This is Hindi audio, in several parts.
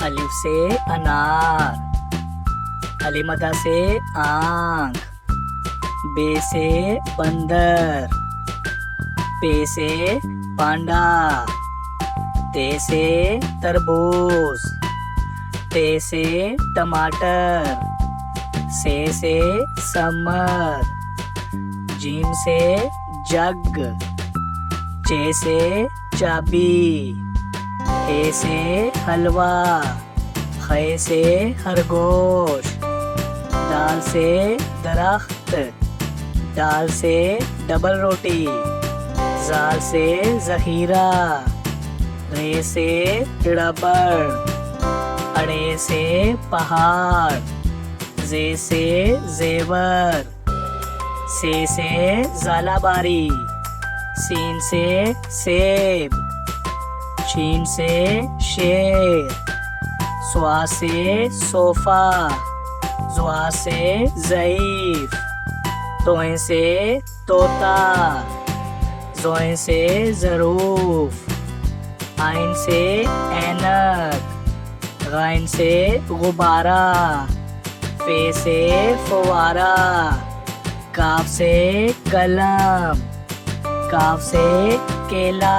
अलिफ से अनार, अलिमदा से आँख, बे से बंदर, पे से पांडा, ते से तरबूज, ते से टमाटर, से समर, जीम से जग, चे से चाबी, हे से हलवा, खे से खरगोश, दाल से दरख्त, दाल से डबल रोटी, जाल से जहीरा, रे से रबड़, अड़े से पहाड़, जे से जेवर, से ज़ालाबारी, सीन से सेब, शीन से शेर, स्वा से सोफा, ज़्वा से ज़ईफ, तोए से तोता, ज़ोए से ज़रूफ, आइन से ऐनक, गाइन से गुब्बारा, फे से फवारा, काफ से कलम, काफ से केला,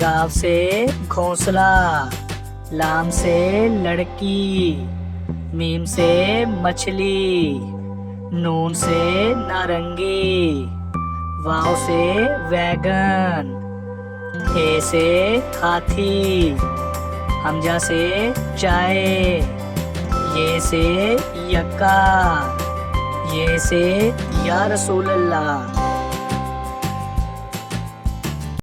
गाफ से घोंसला, लाम से लड़की, मीम से मछली, नून से नारंगी, वाव से वैगन, हे से हाथी, हमजा से चाय, ये से यक्का, ये से या रसूल अल्लाह।